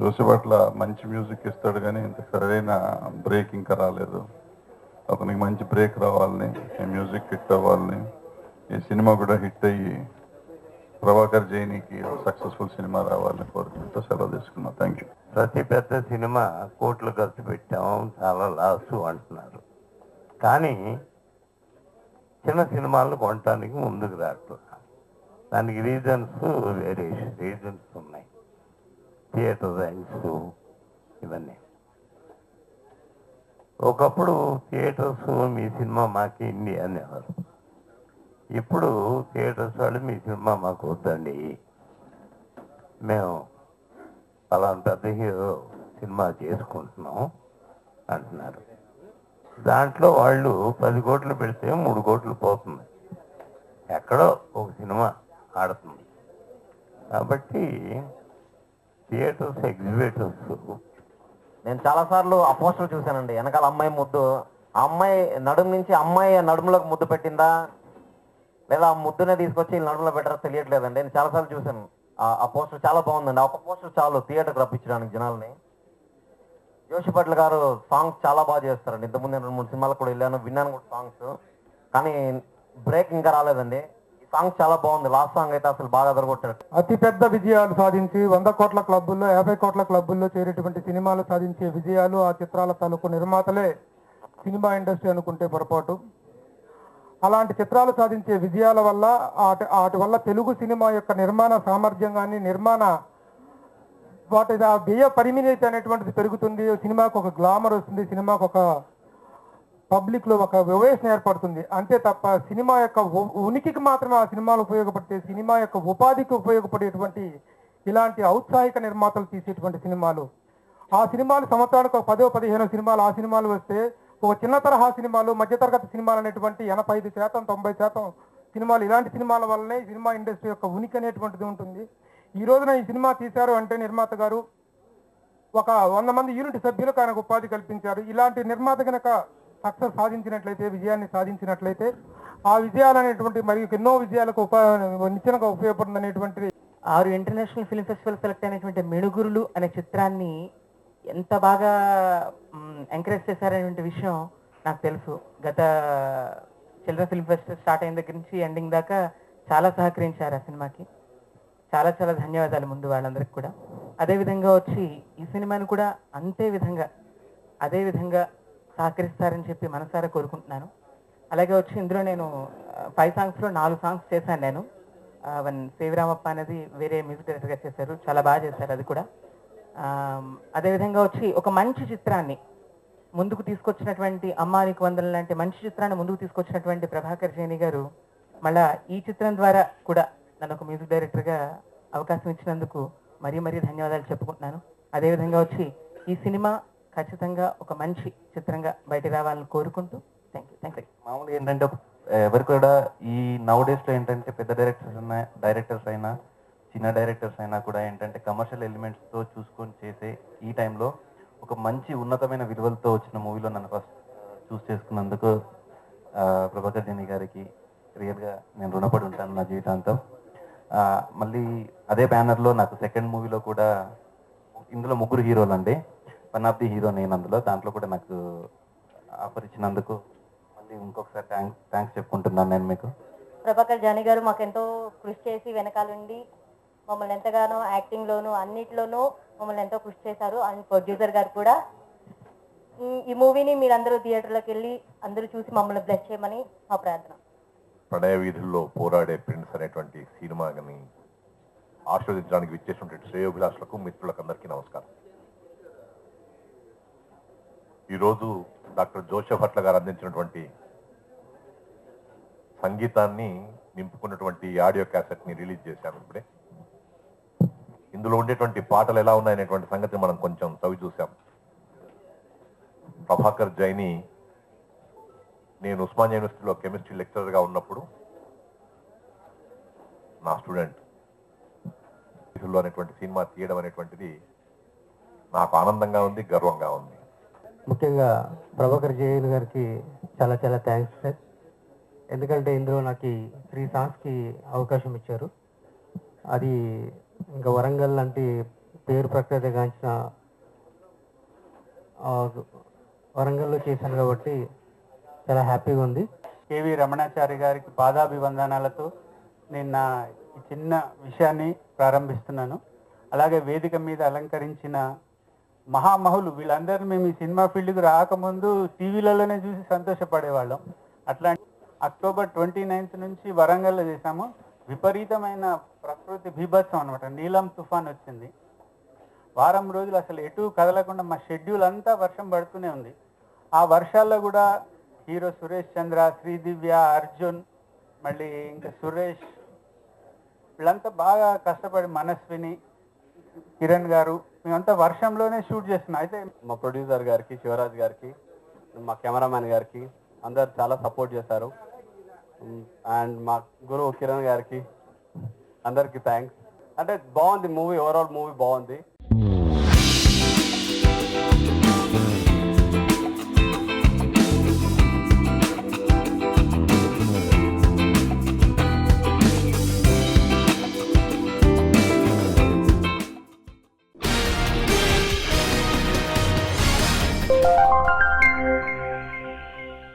జోసి పట్ల మంచి మ్యూజిక్ ఇస్తాడు కానీ ఇంత సరైన బ్రేక్ ఇంకా రాలేదు. అతనికి మంచి బ్రేక్ రావాలని, ఈ మ్యూజిక్ హిట్ అవ్వాలని, ఈ సినిమా కూడా హిట్ అయ్యి ప్రభాకర్ జైనికి సక్సెస్ఫుల్ సినిమా రావాలని కోరుకుంటూ సెలవు తీసుకున్నాం. Thank you. ప్రతి పెద్ద సినిమా కోట్లు ఖర్చు పెట్టాం, చాలా లాసు అంటున్నారు. కానీ చిన్న సినిమాలను కొనటానికి ముందుకు రావట్లేదు. దానికి రీజన్స్ రీజన్స్ ఉన్నాయి. థియేటర్ రైట్స్ ఇవన్నీ. ఒకప్పుడు థియేటర్స్ మీ సినిమా మాకు ఇన్ని అనేవారు. ఇప్పుడు థియేటర్స్ వాళ్ళు మీ సినిమా మాకు వద్దండి, మేము అలా పెద్ద హీరో సినిమా చేసుకుంటున్నాం అంటున్నారు. దాంట్లో వాళ్ళు 10 కోట్లు పెడితే 3 కోట్లు పోతుంది, ఎక్కడో ఒక సినిమా ఆడుతుంది. కాబట్టి థియేటర్స్ ఎగ్జిబిటర్స్. నేను చాలాసార్లు ఆ పోస్టర్ చూశానండి. వెనకాల అమ్మాయి ముద్దు, ఆ అమ్మాయి నడుము నుంచి అమ్మాయి నడుములోకి ముద్దు పెట్టిందా లేదా ఆ ముద్దునే తీసుకొచ్చి నడుములో పెట్టారో తెలియట్లేదండి. నేను చాలాసార్లు చూశాను. ఆ పోస్టర్ చాలా బాగుందండి. ఆ పోస్టర్ చాలు థియేటర్కి రప్పించడానికి జనాల్ని. జోషిపట్ల గారు సాంగ్స్ చాలా బాగా చేస్తారండి. ఇంతకుముందు నేను 2-3 సినిమాలకు కూడా వెళ్ళాను, విన్నాను కూడా సాంగ్స్. కానీ బ్రేక్ ఇంకా రాలేదండి. ఈ సాంగ్స్ చాలా బాగుంది. లాస్ట్ సాంగ్ అయితే అసలు బాగా అదరగొట్టారు. అతిపెద్ద విజయాలు సాధించి 100 కోట్ల క్లబ్బుల్లో 50 కోట్ల క్లబ్బుల్లో చేరేటువంటి సినిమాలు సాధించే విజయాలు ఆ చిత్రాల తాలూకు నిర్మాతలే సినిమా ఇండస్ట్రీ అనుకుంటే పొరపాటు. అలాంటి చిత్రాలు సాధించే విజయాల వల్ల వాటి వల్ల తెలుగు సినిమా యొక్క నిర్మాణ సామర్థ్యం కానీ వాటి వ్యయ పరిమితి అనేటువంటిది పెరుగుతుంది. సినిమాకు ఒక గ్లామర్ వస్తుంది, సినిమాకు ఒక పబ్లిక్లో ఒక వివేచన ఏర్పడుతుంది. అంతే తప్ప సినిమా యొక్క ఉనికికి మాత్రమే ఆ సినిమాలు ఉపయోగపడితే, సినిమా యొక్క ఉపాధికి ఉపయోగపడేటువంటి ఇలాంటి ఔత్సాహిక నిర్మాతలు తీసేటువంటి సినిమాలు, ఆ సినిమాలు సంవత్సరానికి 10-15 సినిమాలు ఆ సినిమాలు వస్తే, ఒక చిన్న తరహా సినిమాలు, మధ్యతరగతి సినిమాలు అనేటువంటి 85%, 90% సినిమాలు ఇలాంటి సినిమాల వల్లనే సినిమా ఇండస్ట్రీ యొక్క ఉనికి అనేటువంటిది ఉంటుంది. ఈ రోజున ఈ సినిమా తీశారు అంటే నిర్మాత గారు ఒక 100 మంది యూనిట్ సభ్యులకు ఆయనకు ఉపాధి కల్పించారు. ఇలాంటి నిర్మాత కనుక సక్సెస్ సాధించినట్లయితే, విజయాన్ని సాధించినట్లయితే, ఆ విజయాలు అనేటువంటి మరియు ఎన్నో విజయాలకు నిత్యంగా ఉపయోగపడుతుంది అనేటువంటిది. 6 ఇంటర్నేషనల్ ఫిల్మ్ ఫెస్టివల్ సెలెక్ట్ అయినటువంటి మిణుగురులు అనే చిత్రాన్ని ఎంత బాగా ఎంకరేజ్ చేశారనేటువంటి విషయం నాకు తెలుసు. గత చిల్డ్రన్ ఫిల్మ్ ఫెస్టివల్ స్టార్ట్ అయిన దగ్గర నుంచి ఎండింగ్ దాకా చాలా సహకరించారు ఆ సినిమాకి. చాలా చాలా ధన్యవాదాలు ముందు వాళ్ళందరికీ కూడా. అదేవిధంగా వచ్చి ఈ సినిమాని కూడా అదే విధంగా సహకరిస్తారని చెప్పి మనసారా కోరుకుంటున్నాను. అలాగే వచ్చి ఇందులో నేను 5 సాంగ్స్లో 4 సాంగ్స్ చేశాను నేను. వన్ సేవిరామప్ప అనేది వేరే మ్యూజిక్ డైరెక్టర్గా చేశారు, చాలా బాగా చేశారు అది కూడా. అదేవిధంగా వచ్చి ఒక మంచి చిత్రాన్ని ముందుకు తీసుకొచ్చినటువంటి అమ్మానికి వందలు లాంటి మంచి చిత్రాన్ని ముందుకు తీసుకొచ్చినటువంటి ప్రభాకర్ జైని గారు మళ్ళా ఈ చిత్రం ద్వారా కూడా నన్ను ఒక మ్యూజిక్ డైరెక్టర్గా అవకాశం ఇచ్చినందుకు మరీ ధన్యవాదాలు చెప్పుకుంటున్నాను. అదేవిధంగా వచ్చి ఈ సినిమా ఖచ్చితంగా ఒక మంచి చిత్రంగా బయట రావాలని కోరుకుంటూ థ్యాంక్ యూ. మామూలుగా ఏంటంటే ఎవరు కూడా ఈ నౌ డేస్లో ఏంటంటే పెద్ద డైరెక్టర్స్ అయినా చిన్న డైరెక్టర్స్ అయినా కూడా ఏంటంటే కమర్షియల్ ఎలిమెంట్స్తో చూసుకొని చేసే ఈ టైంలో ఒక మంచి ఉన్నతమైన విలువలతో వచ్చిన మూవీలో నన్ను ఫస్ట్ చూస్ చేసుకున్నందుకు ప్రభాకర్ జైని గారికి రియల్గా నేను రుణపడి ఉంటాను నా జీవితాంతం. మళ్ళీ అదే బ్యానర్లో నాకు సెకండ్ మూవీలో కూడా, ఇందులో 3 హీరోలు అండి, వన్ ఆఫ్ ది హీరో నేను అందులో. దాంట్లో కూడా నాకు ఆఫర్ ఇచ్చినందుకు మళ్ళీ ఇంకొకసారి థ్యాంక్స్ చెప్పుకుంటున్నాను నేను మీకు. ప్రభాకర్ జైని గారు మాకెంతో కృషి చేసి వెనకాలండి మమ్మల్ని ఎంతగానో యాక్టింగ్లోనూ అన్నిట్లోనూ మమ్మల్ని ఎంతో కృషి చేశారు. అండ్ ప్రొడ్యూసర్ గారు కూడా. ఈ మూవీని మీరందరూ థియేటర్లోకి వెళ్ళి అందరూ చూసి మమ్మల్ని బ్లెస్ చేయమని మా ప్రార్థన. ప్రణయ వీధుల్లో పోరాడే ప్రిన్స్ అనేటువంటి సినిమాని ఆస్వాదించడానికి విచ్చేసినటువంటి శ్రేయోభిలాషులకు మిత్రులకు అందరికీ నమస్కారం. ఈరోజు డాక్టర్ జోసెఫ్ భట్ల గారు అందించినటువంటి సంగీతాన్ని నింపుకున్నటువంటి ఆడియో క్యాసెట్ని రిలీజ్ చేశాను ఇప్పుడే. ఇందులో ఉండేటువంటి పాటలు ఎలా ఉన్నాయనేటువంటి సంగతి మనం కొంచెం చవి చూసాం. ప్రభాకర్ జైని నేను ఉస్మానియా యూనివర్సిటీలో కెమిస్ట్రీ లెక్చరర్గా ఉన్నప్పుడు నా స్టూడెంట్ అనేటువంటి సినిమా తీయడం అనేటువంటిది నాకు ఆనందంగా ఉంది, గర్వంగా ఉంది. ముఖ్యంగా ప్రభాకర్ జైని గారికి చాలా చాలా థ్యాంక్స్ సార్. ఎందుకంటే ఇందులో నాకు 3 సాంగ్స్కి అవకాశం ఇచ్చారు. అది ఇంకా వరంగల్ లాంటి పేరు ప్రఖ్యాతిగాంచిన వరంగల్లో చేశాను కాబట్టి చాలా హ్యాపీగా ఉంది. కేవి రమణాచారి గారికి పాదాభివందనాలతో నేను నా ఈ చిన్న విషయాన్ని ప్రారంభిస్తున్నాను. అలాగే వేదిక మీద అలంకరించిన మహామహులు వీళ్ళందరినీ మేము ఈ సినిమా ఫీల్డ్కి రాకముందు టీవీలలోనే చూసి సంతోషపడేవాళ్ళం. అట్లాంటి అక్టోబర్ 29th నుంచి వరంగల్లో చేశాము. విపరీతమైన ప్రకృతి బీభత్సం అనమాట. నీలం తుఫాన్ వచ్చింది. వారం రోజులు అసలు ఎటు కదలకుండా మా షెడ్యూల్ అంతా వర్షం పడుతూనే ఉంది. ఆ వర్షాల్లో కూడా హీరో సురేష్ చంద్ర, శ్రీదివ్య, అర్జున్, మళ్ళీ ఇంకా సురేష్ వీళ్ళంతా బాగా కష్టపడి, మనస్విని, కిరణ్ గారు మేమంతా వర్షంలోనే షూట్ చేస్తున్నాం. అయితే మా ప్రొడ్యూసర్ గారికి, శివరాజ్ గారికి, మా కెమెరామ్యాన్ గారికి అందరు చాలా సపోర్ట్ చేశారు. అండ్ మా గురువు కిరణ్ గారికి అందరికీ థ్యాంక్స్. అంటే బాగుంది మూవీ, ఓవరాల్ మూవీ బాగుంది.